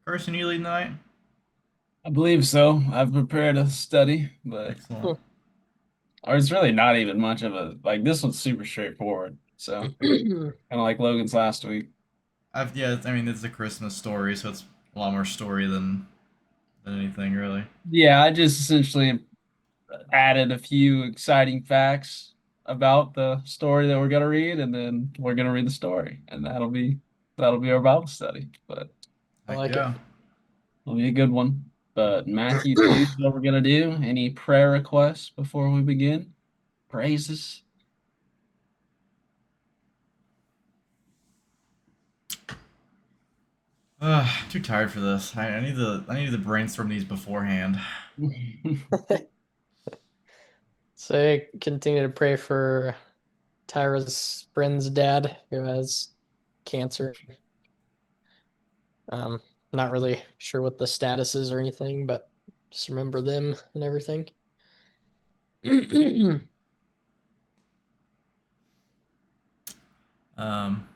Carson, you leading the night? I believe so. I've prepared a study, but Excellent. or it's really not even much of a like this one's super straightforward. So kind of like Logan's last week. Yeah, I mean it's a Christmas story, so it's a lot more story than anything really. Yeah, I just essentially added a few exciting facts about the story that we're gonna read, and then we're gonna read the story, and that'll be our Bible study. But Heck like it. yeah. it'll be a good one. But Matthew 2 is what we're gonna do. Any prayer requests before we begin? Praises. Too tired for this. I need to brainstorm these beforehand. So I continue to pray for Tyra's friend's dad who has cancer. Um, Not really sure what the status is or anything, but just remember them and everything. Um,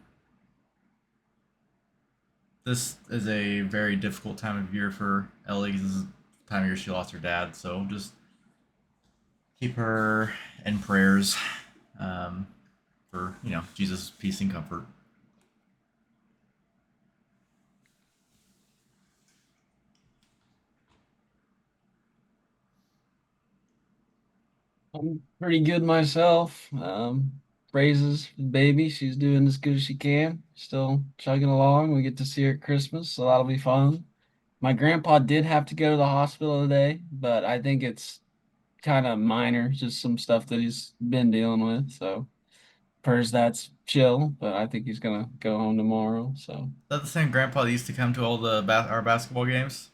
this is a very difficult time of year for Ellie. 'Cause this is the time of year she lost her dad, so just keep her in prayers um, for Jesus' peace and comfort. I'm pretty good myself. Praises for the baby. She's doing as good as she can. Still chugging along. We get to see her at Christmas, so that'll be fun. My grandpa did have to go to the hospital today, but I think it's kind of minor, just some stuff that he's been dealing with. So prayers that's chill, but I think he's gonna go home tomorrow. So Is that the same grandpa that used to come to all our basketball games?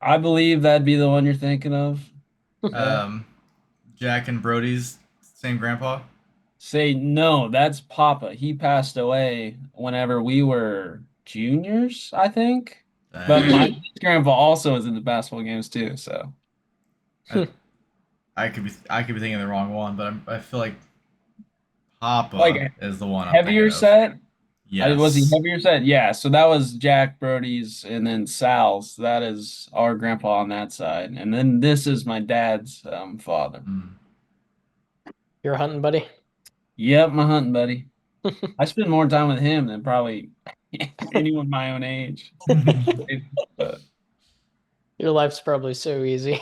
I believe that'd be the one you're thinking of. Yeah. Um, Jack and Brody's same grandpa. Say no, that's Papa. He passed away whenever we were juniors, I think. But Dang, my grandpa also was in the basketball games too. So I, I could be thinking of the wrong one, but I feel like like Papa is the one I'm thinking heavier of. set. Was he Yes. heavier set? Yeah. So that was Jack Brody's, and then Sal's. That is our grandpa on that side, and then this is my dad's father. Mm. You're a hunting buddy? Yep, my hunting buddy. I spend more time with him than probably anyone my own age. But Your life's probably so easy.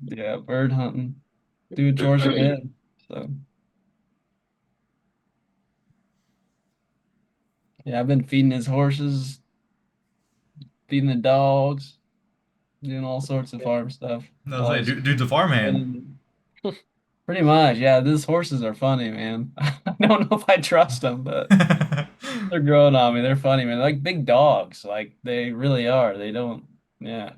yeah, bird hunting. Do chores in bed. So yeah, I've been feeding his horses, feeding the dogs, doing all sorts of farm stuff. No, While say, he's dude's a farmhand. been pretty much, yeah. These horses are funny, man. I don't know if I trust them, but they're growing on me. They're funny, man. They're like big dogs, like they really are. They don't, yeah.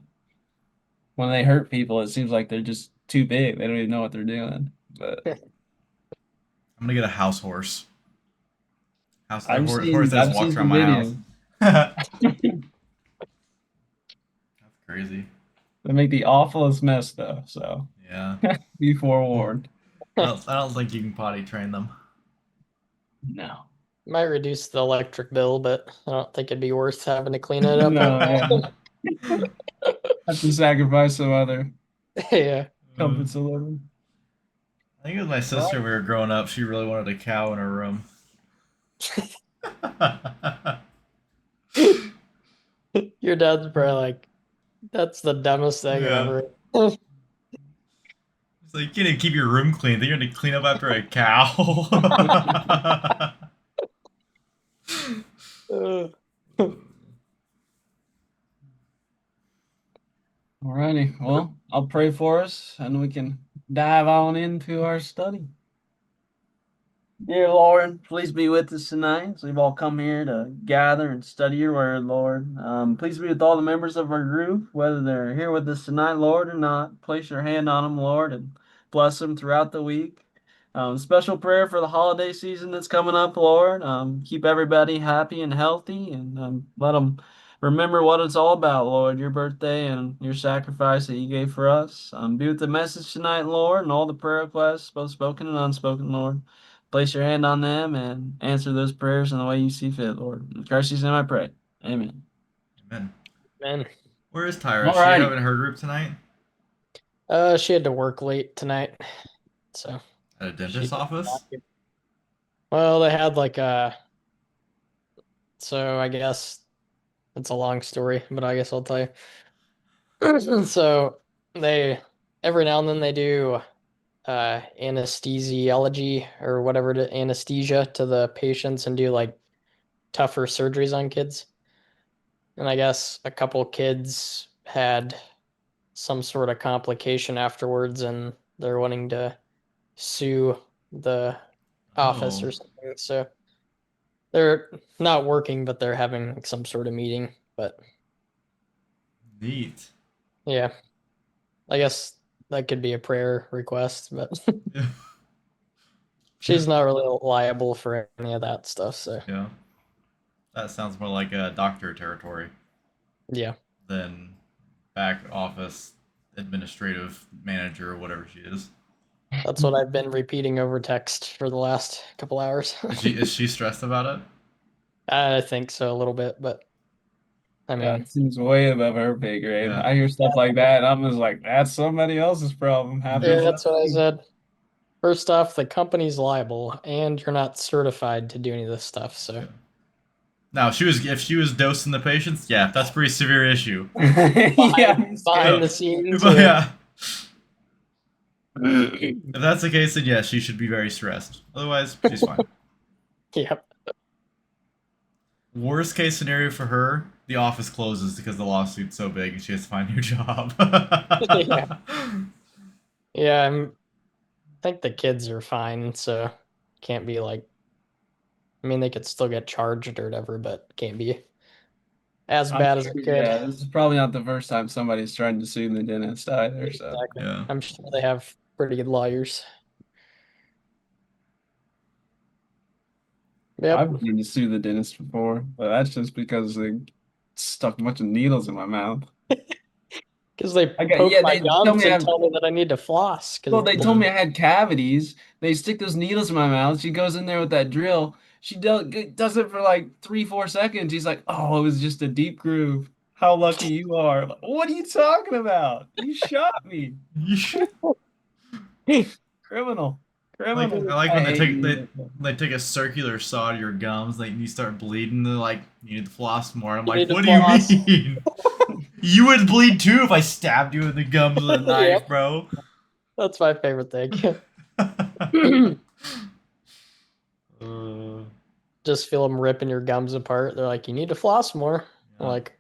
When they hurt people, it seems like they're just too big. They don't even know what they're doing. But I'm gonna get a house horse. Horse that just I've walks seen around some my house. videos. That's crazy. They make the awfulest mess though, so Yeah. be forewarned. I don't think you can potty train them. No. Might reduce the electric bill, but I don't think it'd be worth having to clean it up No, all. yeah. Have to sacrifice some other Yeah. Uh, comforts of living. I think it was my Well, sister. We were growing up. She really wanted a cow in her room. Your dad's probably like, that's the dumbest thing Yeah. ever. It's like you can't even keep your room clean. Then you're gonna clean up after a cow. Uh, alrighty. Well, I'll pray for us and we can dive on into our study. Dear Lord, please be with us tonight as we've all come here to gather and study your word, Lord. Please be with all the members of our group, whether they're here with us tonight, Lord, or not. Place your hand on them, Lord, and bless them throughout the week. Special prayer for the holiday season that's coming up, Lord. Keep everybody happy and healthy and let them remember what it's all about, Lord, your birthday and your sacrifice that you gave for us. Be with the message tonight, Lord, and all the prayer requests, both spoken and unspoken, Lord. Place your hand on them and answer those prayers in the way you see fit, Lord. In Christ's name I pray. Amen. Amen. Man. Where is Tyra? Is she Alrighty. having her group tonight? She had to work late tonight, so At a she dentist's did office? not get- Well, they had like so I guess it's a long story, but I guess I'll tell you. So they every now and then they do anesthesiology or whatever to anesthesia to the patients and do like tougher surgeries on kids. And I guess a couple kids had some sort of complication afterwards and they're wanting to sue the office Oh, or something. So they're not working, but they're having like some sort of meeting. But neat. yeah, I guess that could be a prayer request, but Yeah. she's not really liable for any of that stuff. So Yeah. That sounds more like a doctor territory yeah, than back office administrative manager or whatever she is. that's what I've been repeating over text for the last couple hours. Is she stressed about it? I think so a little bit, but I Yeah, mean, it seems way above her pay grade. Yeah. I hear stuff like that, and I'm just like, that's somebody else's problem. yeah, Happens. that's what I said. First off, the company's liable, and you're not certified to do any of this stuff. So Yeah. Now, if she was dosing the patients, yeah, that's a pretty severe issue. Yeah. behind the Yeah. scenes, But yeah. yeah, if that's the case, then yes, she should be very stressed. Otherwise, she's fine. Yep. Worst case scenario for her, the office closes because the lawsuit's so big and she has to find a new job. Yeah. Yeah, I think the kids are fine, so can't be like. I mean, they could still get charged or whatever, but can't be as I'm bad as sure, it could. yeah, this is probably not the first time somebody's trying to sue the dentist either. So Exactly. Yeah. I'm sure they have pretty good lawyers. Yep. I've wanted to sue the dentist before, but that's just because they stuck a bunch of needles in my mouth. Because they I got poke yeah, my they tell gums me and I tell me that I need to floss. well, Because they told me I had cavities. They stick those needles in my mouth. She goes in there with that drill. She does it for like 3-4 seconds. He's like, "Oh, it was just a deep groove. How lucky you are." Like, what are you talking about? You shot me, criminal, criminal. I like I when they hate take you. they take a circular saw to your gums, like you start bleeding. They're like, you need to floss more. I'm You like, need to what do you floss. mean? You would bleed too if I stabbed you in the gums with a knife, Yep. bro. That's my favorite thing. Uh, Just feel them ripping your gums apart. They're like, you need to floss more. I'm yeah. like,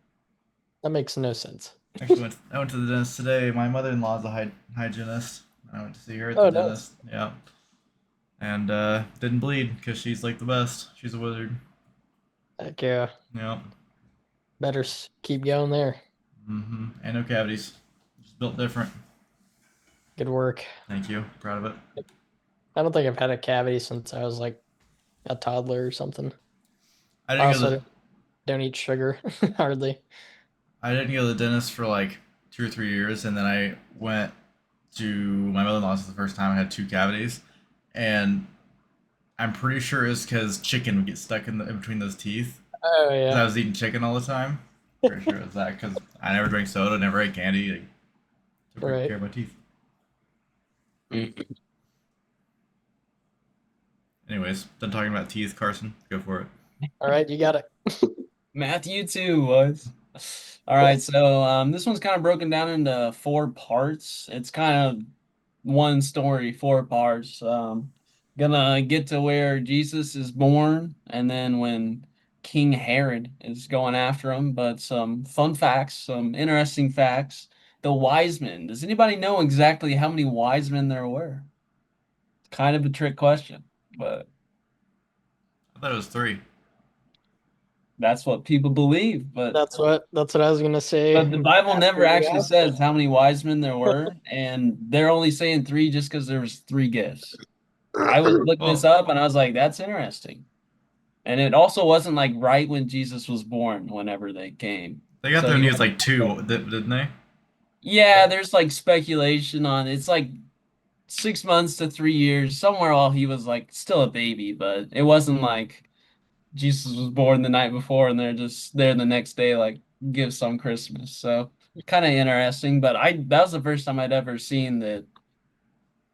that makes no sense. Actually, I went to the dentist today. My mother-in-law is a hygienist. I went to see her at the Oh, nice. dentist. Yeah, and didn't bleed because she's like the best. She's a wizard. Heck yeah. Yeah. Better keep going there. And no cavities. Just built different. Good work. Thank you. Proud of it. I don't think I've had a cavity since I was like a toddler or something. I I didn't go to also don't eat sugar hardly. I didn't go to the dentist for like 2 or 3 years, and then I went to my mother-in-law's for the first time. I had two cavities, and I'm pretty sure it's because chicken would get stuck in between those teeth. Oh 'Cause I yeah. was eating chicken all the time. Pretty sure it was that because I never drank soda, never ate candy. Like, took good Right. care of my teeth. Anyways, done talking about teeth, Carson. Go for it. All right, you got it. Matthew too was. All right, so this one's kind of broken down into 4 parts. It's kind of one story, 4 parts. Gonna get to where Jesus is born, and then when King Herod is going after him. But some fun facts, some interesting facts. The wise men. Does anybody know exactly how many wise men there were? It's kind of a trick question, but I thought it was 3. that's what people believe. But That's what I was gonna say. But the Bible never after you actually asked. says how many wise men there were, and they're only saying 3 just because there was 3 gifts. I was looking this Well, up and I was like, that's interesting. And it also wasn't like right when Jesus was born, whenever they came. they got So there when he he was like 2, didn't they? Yeah, there's like speculation on it's like 6 months to 3 years, somewhere while he was like still a baby, but it wasn't like Jesus was born the night before and they're just there the next day, like gifts on Christmas. So kind of interesting. But that was the first time I'd ever seen that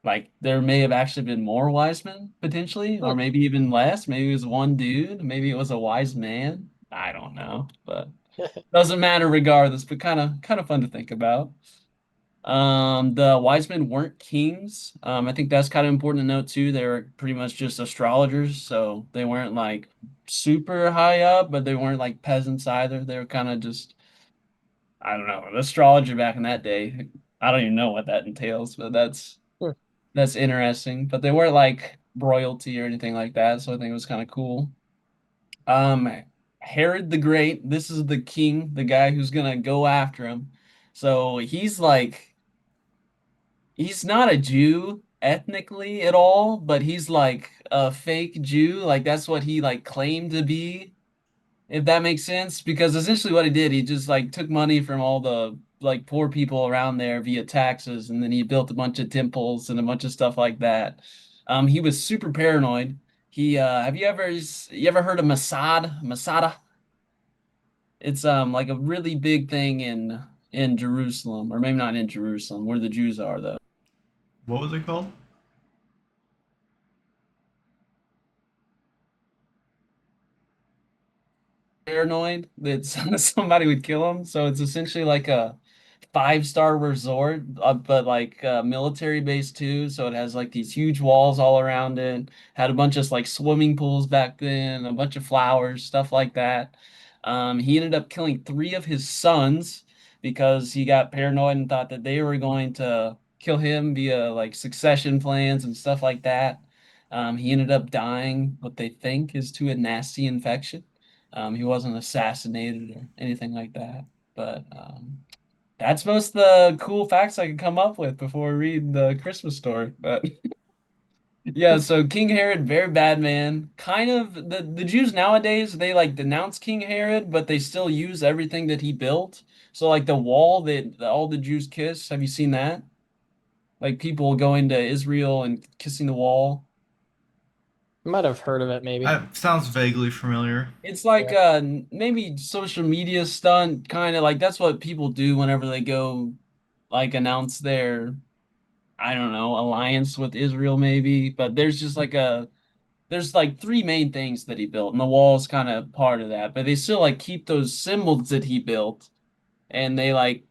like there may have actually been more wise men potentially, or maybe even less. Maybe it was one dude, maybe it was a wise man. I don't know, but doesn't matter regardless, but kind of fun to think about. The wise men weren't kings. I think that's kind of important to note too. They were pretty much just astrologers, so they weren't like super high up, but they weren't like peasants either. They were kind of just, I don't know, an astrologer back in that day. I don't even know what that entails, but that's interesting. But they weren't like royalty or anything like that, so I think it was kind of cool. Um, Herod the Great, this is the king, the guy who's gonna go after him. So he's not a Jew ethnically at all, but he's like a fake Jew. Like that's what he like claimed to be, if that makes sense. Because essentially what he did, he just like took money from all the like poor people around there via taxes, and then he built a bunch of temples and a bunch of stuff like that. He was super paranoid. He have you ever heard of Masada? Masada? It's like a really big thing in Jerusalem, or maybe not in Jerusalem, where the Jews are though. What was it called? Paranoid that somebody would kill him. So it's essentially like a five-star resort, but like military base too. So it has like these huge walls all around it. Had a bunch of like swimming pools back then, a bunch of flowers, stuff like that. He ended up killing three of his sons because he got paranoid and thought that they were going to kill him via like succession plans and stuff like that. He ended up dying, what they think is to a nasty infection. He wasn't assassinated or anything like that. But that's most of the cool facts I could come up with before we read the Christmas story. But yeah, so King Herod, very bad man. Kind of the Jews nowadays, they like denounce King Herod, but they still use everything that he built. So like the wall that all the Jews kiss, have you seen that? Like people going to Israel and kissing the wall. Might have heard of it, maybe. Sounds vaguely familiar. It's like Yeah. maybe social media stunt, kind of like that's what people do whenever they go like announce their, I don't know, alliance with Israel maybe. But there's like three main things that he built, and the wall is kind of part of that. But they still like keep those symbols that he built, and they like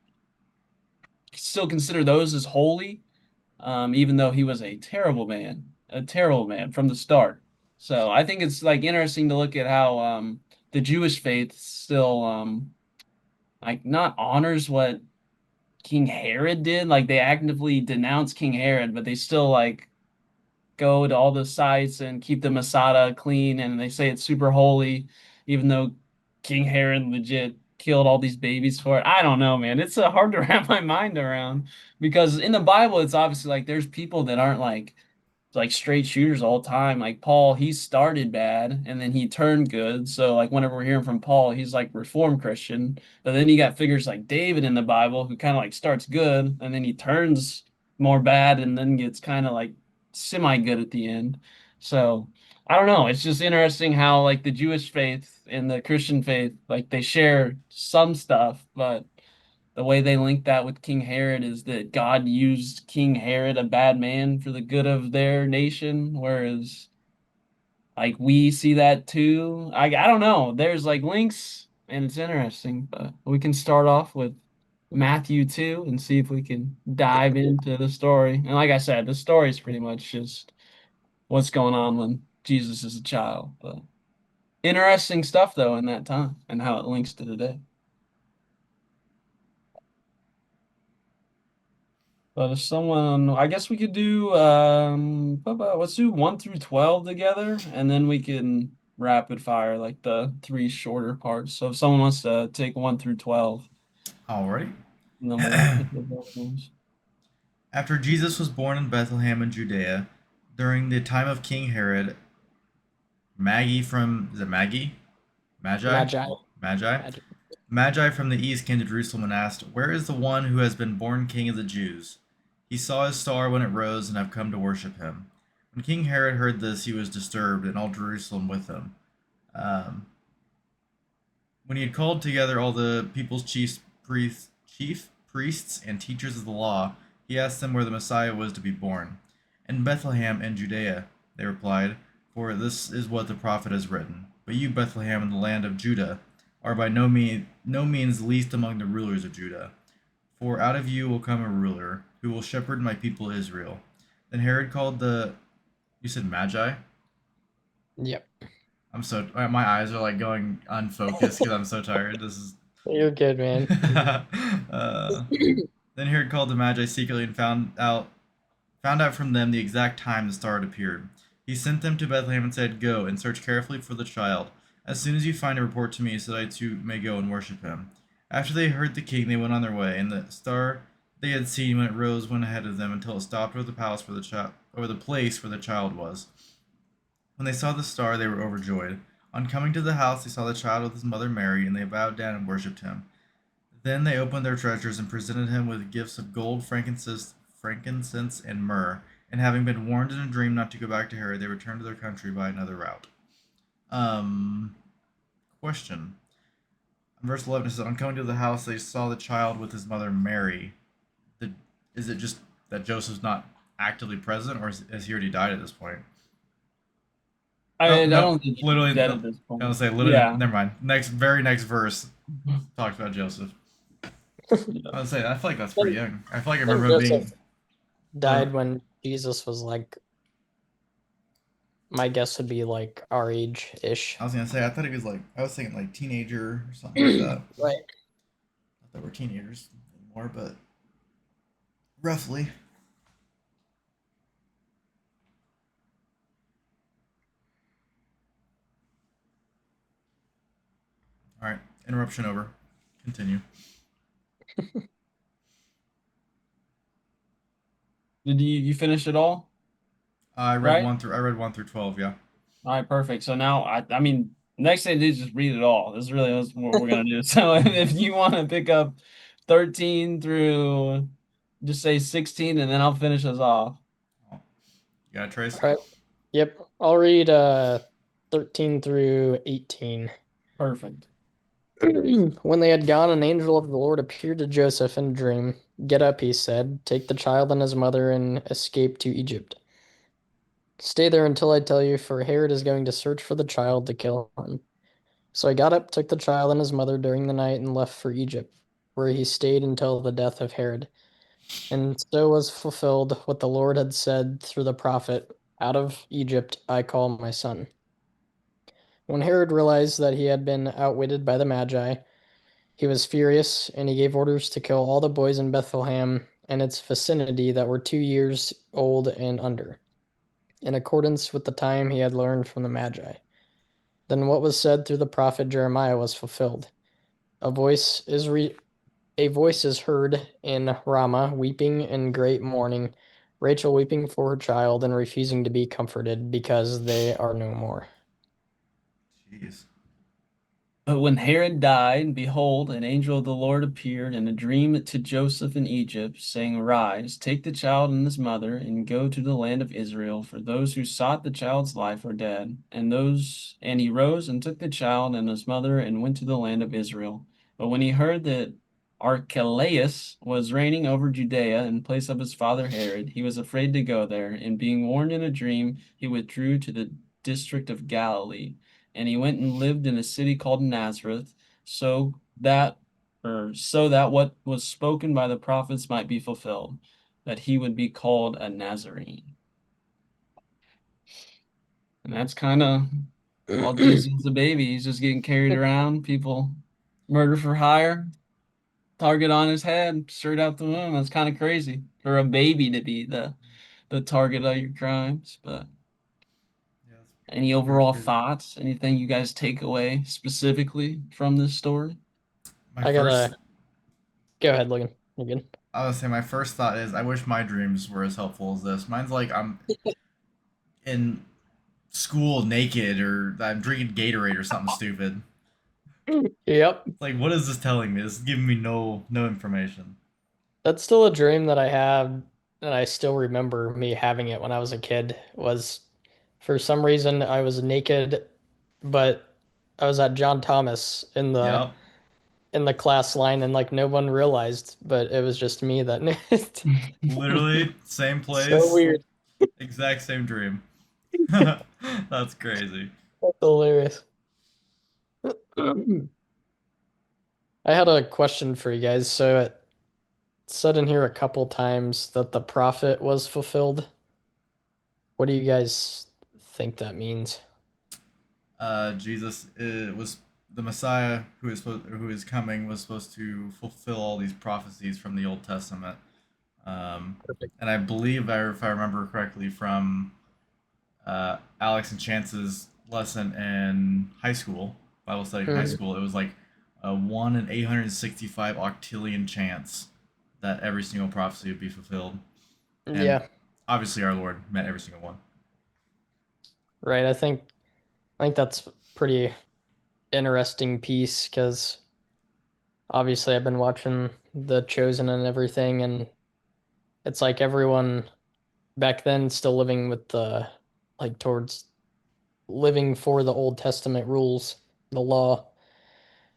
still consider those as holy, even though he was a terrible man from the start. So I think it's like interesting to look at how the Jewish faith still like not honors what King Herod did. Like they actively denounce King Herod, but they still like go to all the sites and keep the Masada clean, and they say it's super holy, even though King Herod legit killed all these babies for it. I don't know, man. It's hard to wrap my mind around because in the Bible, it's obviously like there's people that aren't like straight shooters all the time. Like Paul, he started bad and then he turned good. So like whenever we're hearing from Paul, he's like reformed Christian. But then you got figures like David in the Bible who kind of like starts good and then he turns more bad and then gets kind of like semi good at the end. So I don't know. It's just interesting how like the Jewish faith and the Christian faith, like they share some stuff, but the way they link that with King Herod is that God used King Herod, a bad man, for the good of their nation, whereas like we see that too. I don't know. There's like links and it's interesting, but we can start off with Matthew 2 and see if we can dive into the story. And like I said, the story is pretty much just what's going on when Jesus is a child. But interesting stuff though in that time and how it links to today. But if someone, I guess we could do, let's do 1 through 12 together, and then we can rapid fire like the three shorter parts. So if someone wants to take 1 through 12, Alrighty. and then we'll hit the other ones. After Jesus was born in Bethlehem in Judea, during the time of King Herod, is it Maggie? Magi? Magi. Magi? Magic. Magi from the east came to Jerusalem and asked, "Where is the one who has been born king of the Jews? He saw his star when it rose and have come to worship him." When King Herod heard this, he was disturbed, and all Jerusalem with him. Um, When he had called together all the people's chief priests and teachers of the law, he asked them where the Messiah was to be born. In Bethlehem in Judea, they replied, for this is what the prophet has written. But you, Bethlehem, in the land of Judah, are by no means least among the rulers of Judah. For out of you will come a ruler who will shepherd my people Israel. Then Herod called the. You said Magi? Yep. I'm so. My eyes are like going unfocused because I'm so tired. This is. You're good, man. uh, then Herod called the Magi secretly and found out from them the exact time the star had appeared. He sent them to Bethlehem and said, "Go and search carefully for the child. As soon as you find him, report to me, so that I too may go and worship him." After they heard the king, they went on their way, and the star they had seen when it rose went ahead of them until it stopped over the palace where the child, over the place where the child was. When they saw the star, they were overjoyed. On coming to the house, they saw the child with his mother Mary, and they bowed down and worshipped him. Then they opened their treasures and presented him with gifts of gold, frankincense, and myrrh. And having been warned in a dream not to go back to Herod, they returned to their country by another route. Um, Question. In verse 11, it says, on coming to the house, they saw the child with his mother Mary. The, is it just that Joseph's not actively present, or has he already died at this point? I No, don't think he's literally, dead no, at this I point. was gonna say, literally, Yeah. never mind. Very next verse talks about Joseph. I was say, I feel like that's pretty young. I feel like I remember him being. Joseph died when Jesus was like, my guess would be like our age ish. I was gonna say, I thought he was like, I was thinking like teenager or something like that. Right. Not that we're teenagers anymore, but roughly. All right, interruption over. Continue. Did you finish it all? I read Right? 1 through 12. Yeah. All right, perfect. So now I mean, next thing to do is just read it all. This really is what we're gonna do. So if you want to pick up 13 through just say 16, and then I'll finish us off. Oh, you got it, Trace? All right. Yep. I'll read 13 through 18. Perfect. When they had gone, an angel of the Lord appeared to Joseph in a dream. Get up, he said, take the child and his mother and escape to Egypt. Stay there until I tell you, for Herod is going to search for the child to kill him. So I got up, took the child and his mother during the night, and left for Egypt, where he stayed until the death of Herod. And so was fulfilled what the Lord had said through the prophet, out of Egypt I call my son. When Herod realized that he had been outwitted by the Magi, he was furious, and he gave orders to kill all the boys in Bethlehem and its vicinity that were 2 years old and under, in accordance with the time he had learned from the Magi. Then what was said through the prophet Jeremiah was fulfilled. A voice is heard in Ramah, weeping in great mourning, Rachel weeping for her child and refusing to be comforted because they are no more. Jeez. But when Herod died, behold, an angel of the Lord appeared in a dream to Joseph in Egypt, saying, rise, take the child and his mother, and go to the land of Israel, for those who sought the child's life are dead. And he rose and took the child and his mother and went to the land of Israel. But when he heard that Archelaus was reigning over Judea in place of his father Herod, he was afraid to go there, and being warned in a dream, he withdrew to the district of Galilee. And he went and lived in a city called Nazareth, so that what was spoken by the prophets might be fulfilled, that he would be called a Nazarene. And that's kind of while Jesus is a baby, he's just getting carried around, people murder for hire, target on his head, straight out the womb. That's kind of crazy for a baby to be the target of your crimes, but Yeah. any overall thoughts? Anything you guys take away specifically from this story? My I first. gotta go ahead, Logan. You're good. I would say my first thought is I wish my dreams were as helpful as this. Mine's like I'm in school naked or I'm drinking Gatorade or something stupid. Yep. It's like, what is this telling me? This is giving me no information. That's still a dream that I have, and I still remember me having it when I was a kid. Was for some reason I was naked, but I was at John Thomas Yep. in the class line, and like no one realized, but it was just me that knew it. Literally same So place, weird. exact same dream. That's crazy. That's hilarious. I had a question for you guys. So it said in here a couple times that the prophet was fulfilled. What do you guys think that means? Jesus was the Messiah who is coming was supposed to fulfill all these prophecies from the Old Testament. Perfect. And I believe, if I remember correctly, from Alex and Chance's lesson in high school, Bible study in high Mhm. school, it was like a 1 in 865 octillion chance that every single prophecy would be fulfilled. And Yeah, obviously, our Lord met every single one. right. I think that's pretty interesting piece because obviously I've been watching The Chosen and everything, and it's like everyone back then still living with the like towards living for the Old Testament rules, the law,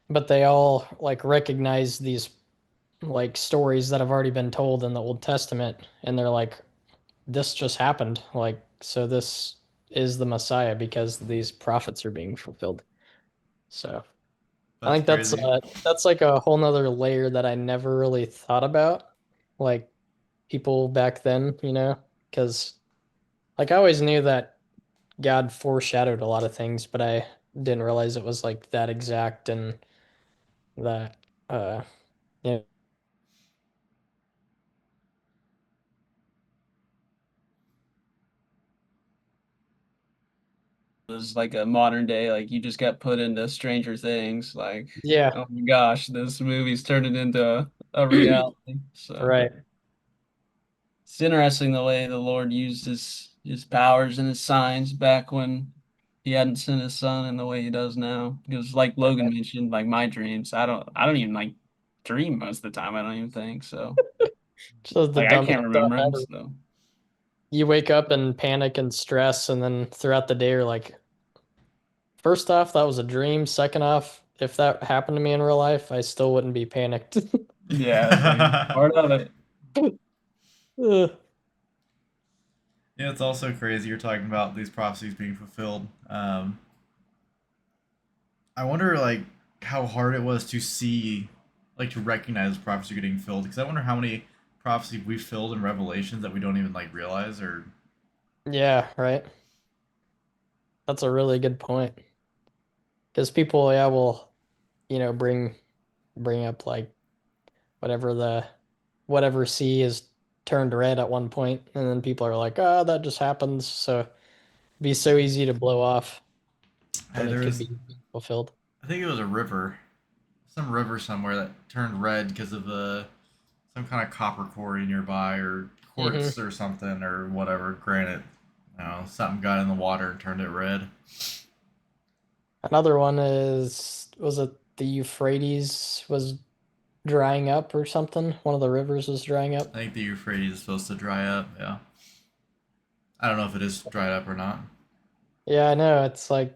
but they all like recognize these like stories that have already been told in the Old Testament, and they're like, this just happened. Like, so this is the Messiah because these prophets are being fulfilled. So I That's think crazy. that's like a whole nother layer that I never really thought about. Like people back then, because like I always knew that God foreshadowed a lot of things, but I didn't realize it was like that exact and that uh yeah. Was like a modern day, like you just got put into Stranger Things. Like, Yeah. oh my gosh, this movie's turning into a reality. So Right. it's interesting the way the Lord used his powers and his signs back when he hadn't sent his son in the way he does now. Because like Logan mentioned, like my dreams, I don't even like dream most of the time. I don't even think so. Just the Like I dumbest can't stuff remember them. ever. So You wake up and panic and stress, and then throughout the day you're like, first off, that was a dream. Second off, if that happened to me in real life, I still wouldn't be panicked. yeah, it's like part of it. Ugh. Yeah, it's also crazy. You're talking about these prophecies being fulfilled. I wonder, like, how hard it was to see, like, to recognize prophecy getting filled. Because I wonder how many prophecies we filled in Revelations that we don't even like realize. Or Yeah, right. That's a really good point. Because people, yeah, will, bring up like whatever the whatever sea is turned red at one point, and then people are like, "Ah, that just happens." So it'd be so easy to blow off when it there could was, be fulfilled. I think it was a river, some river somewhere that turned red because of some kind of copper quarry nearby, or Hmm. quartz or something, or whatever granite. Something got in the water and turned it red. Another one was it the Euphrates was drying up or something? One of the rivers was drying up. I think the Euphrates is supposed to dry up. Yeah, I don't know if it is dried up or not. Yeah, I know. It's like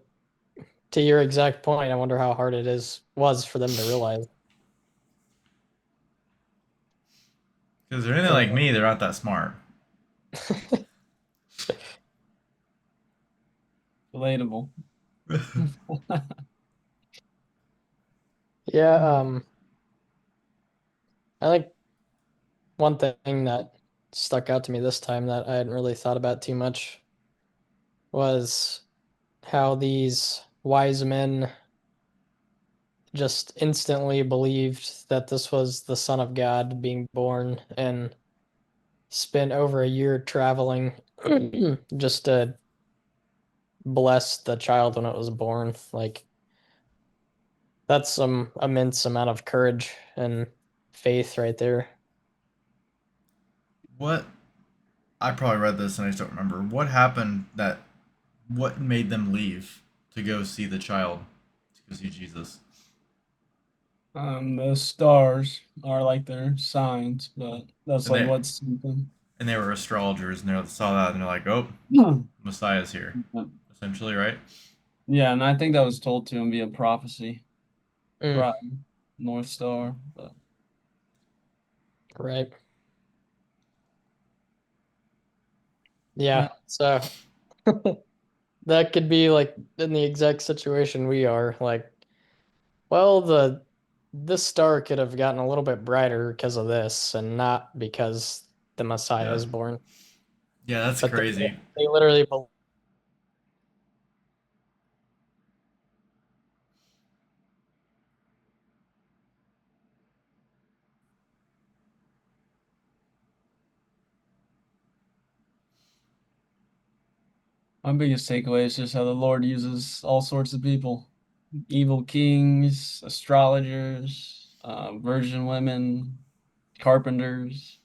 to your exact point. I wonder how hard it was for them to realize. Because they're anything like So, me, they're not that smart. Relatable. yeah, I think one thing that stuck out to me this time that I hadn't really thought about too much was how these wise men just instantly believed that this was the Son of God being born and spent over a year traveling just to bless the child when it was born. Like that's some immense amount of courage and faith right there. What I probably read this and I just don't remember. What happened that what made them leave to go see the child, to go see Jesus? The stars are like their signs, but that's And like they what's something. and they were astrologers and they saw that and they're like, oh, Messiah's here, essentially, right? Yeah, and I think that was told to him via prophecy, Mm, right? North Star. But right. yeah, Yeah. So that could be like in the exact situation we are. Like, well, this star could have gotten a little bit brighter because of this, and not because the Messiah Yeah. is born. Yeah, that's But crazy. they literally believe. my biggest takeaway is just how the Lord uses all sorts of people: evil kings, astrologers, virgin women, carpenters,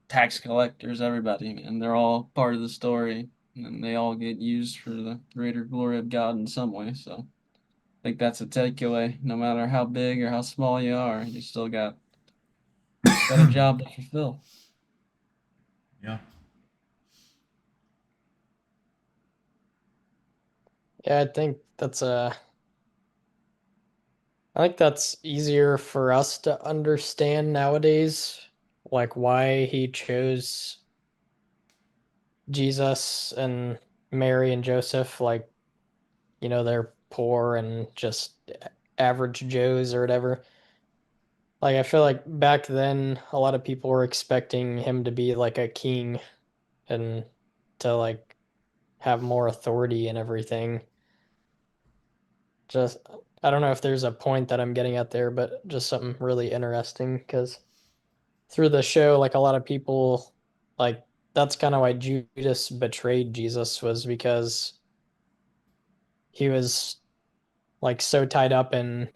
tax collectors, everybody, and they're all part of the story, and they all get used for the greater glory of God in some way. So I think that's a takeaway. No matter how big or how small you are, you still got a job to fulfill. Yeah. Yeah, I think that's easier for us to understand nowadays, like why he chose Jesus and Mary and Joseph, like, they're poor and just average Joes or whatever. Like, I feel like back then, a lot of people were expecting him to be like a king and to like have more authority and everything. Just, I don't know if there's a point that I'm getting at there, but just something really interesting because through the show, like a lot of people, like that's kind of why Judas betrayed Jesus was because he was like so tied up in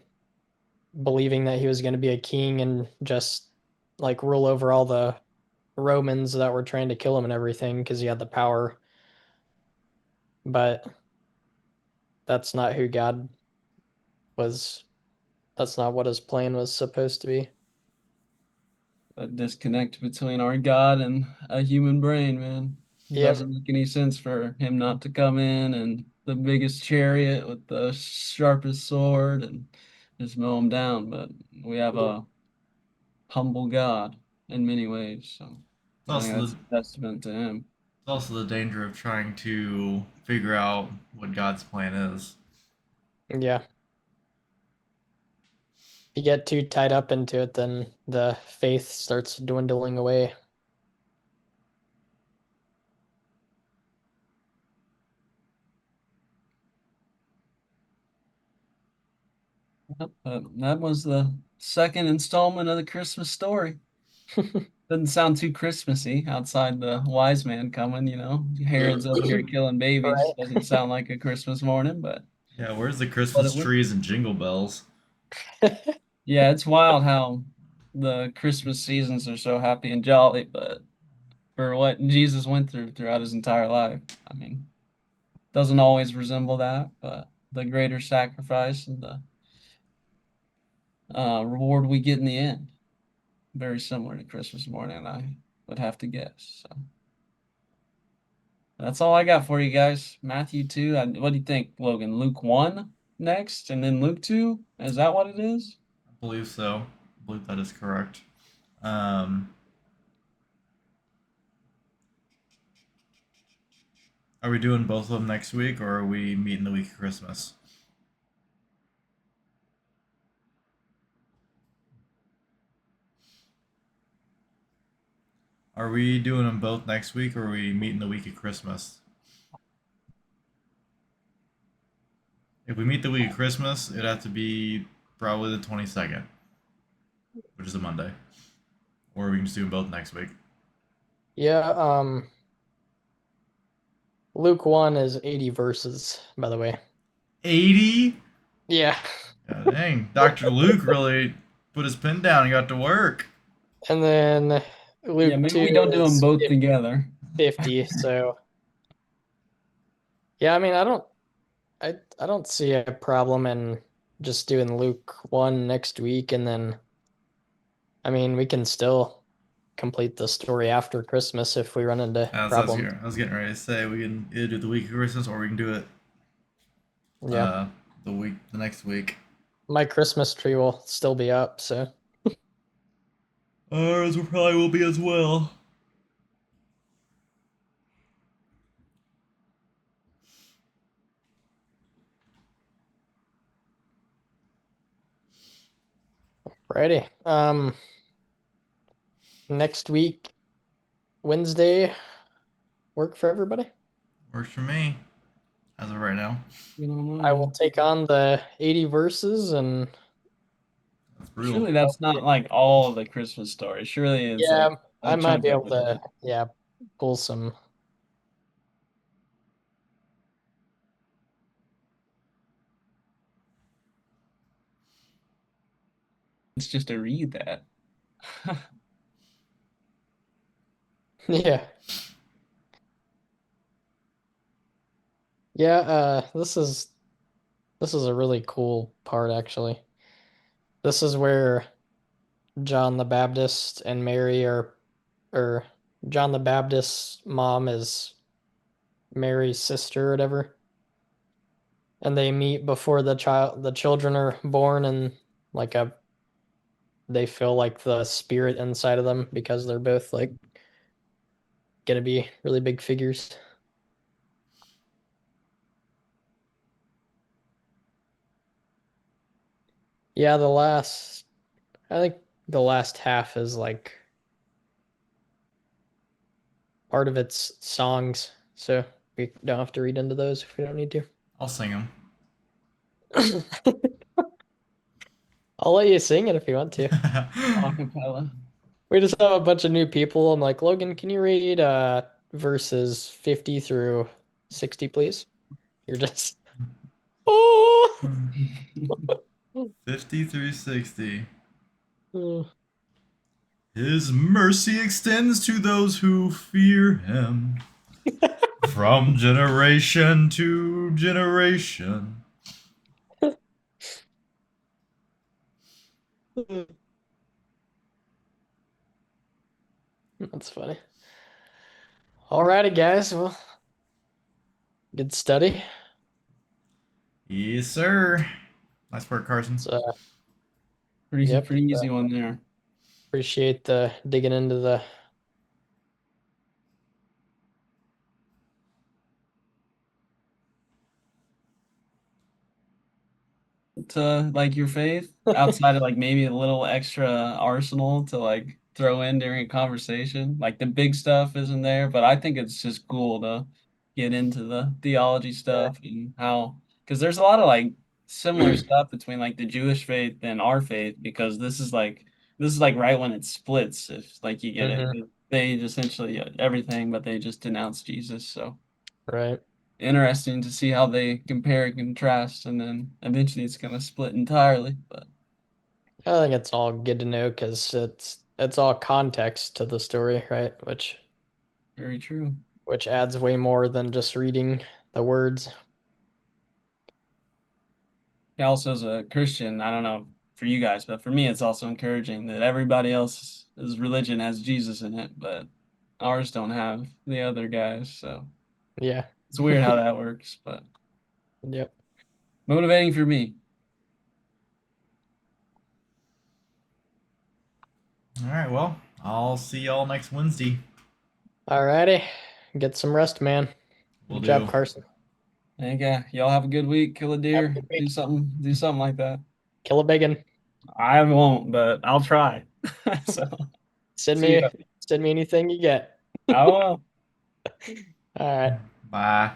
believing that he was going to be a king and just like rule over all the Romans that were trying to kill him and everything because he had the power. But that's not who God was. That's not what his plan was supposed to be. That disconnect between our God and a human brain, man. It Yep. doesn't make any sense for him not to come in and the biggest chariot with the sharpest sword and just mow him down. But we have a humble God in many ways. So It's I think also that's the a testament to him. it's also the danger of trying to figure out what God's plan is. Yeah. If you get too tied up into it, then the faith starts dwindling away. Yep, that was the second installment of the Christmas story. Doesn't sound too Christmassy outside the wise man coming, Herod's over here killing babies. Right. Doesn't sound like a Christmas morning, Yeah, where's the but Christmas it would. trees and jingle bells? Yeah, it's wild how the Christmas seasons are so happy and jolly, but for what Jesus went through throughout his entire life, I mean, doesn't always resemble that, but the greater sacrifice and the reward we get in the end, very similar to Christmas morning, I would have to guess. So that's all I got for you guys. Matthew 2. What do you think, Logan? Luke 1 next, and then Luke 2? Is that what it is? I believe so. I believe that is correct. Um, are we doing both of them next week, or are we meeting the week of Christmas? Are we doing them both next week, or are we meeting the week of Christmas? If we meet the week of Christmas, it'd have to be probably the 22nd, which is a Monday. Or we can just do them both next week. Yeah, Luke 1 is 80 verses, by the way. 80? Yeah. God dang. Dr. Luke really put his pen down and got to work. And then Yeah, Luke maybe 2 we don't do them is both together. 50. So, yeah, I mean, I don't see a problem in just doing Luke 1 next week and then I mean, we can still complete the story after Christmas if we run into As problems. I was getting ready to say, we can either do the week of Christmas or we can do it Yeah. the next week. My Christmas tree will still be up, so Ours will probably be as well. righty. Next week, Wednesday, work for everybody. Works for me as of right now. I will take on the 80 verses and That's brutal. Surely that's not like all the Christmas stories. Surely it's yeah, like I a might chunk be of able to pull some. it's just to read that. Yeah. Yeah, this is a really cool part actually. This is where John the Baptist and Mary are, or John the Baptist's mom is Mary's sister or whatever. And they meet before the children are born, and like they feel like the spirit inside of them because they're both like gonna be really big figures. Yeah, I think the last half is like part of its songs, so we don't have to read into those if we don't need to. I'll sing them. I'll let you sing it if you want to. Acapella. We just have a bunch of new people. I'm like, Logan, can you read verses 50 through 60, please? You're just oh 50 through 60. Uh, His mercy extends to those who fear him from generation to generation. That's funny. Alrighty, guys. Well, good study. Yes, sir. Nice work, Carson. So, Pretty yep. pretty easy one there. Appreciate the digging into the. To like your faith outside of like maybe a little extra arsenal to like throw in during a conversation. Like the big stuff isn't there, but I think it's just cool to get into the theology Yeah. stuff and how because there's a lot of like similar stuff between like the Jewish faith and our faith because this is like right when it splits if like you get it. Hmm. They essentially everything, but they just denounce Jesus. So Right. interesting to see how they compare and contrast, and then eventually it's gonna split entirely. But I think it's all good to know because it's all context to the story, right? very true. Which adds way more than just reading the words. Yeah, also as a Christian, I don't know for you guys, but for me, it's also encouraging that everybody else's religion has Jesus in it, but ours don't have the other guys. So Yeah. it's weird how that works, but Yep. motivating for me. All right, well, I'll see y'all next Wednesday. Alrighty. Get some rest, man. Will Good job, do. Carson. Thank you. Y'all have a good week. Kill a Have a deer. good week. Do something like that. Kill a biggin. I won't, but I'll try. So Send see me ya. send me anything you get. I will. All right. Bye.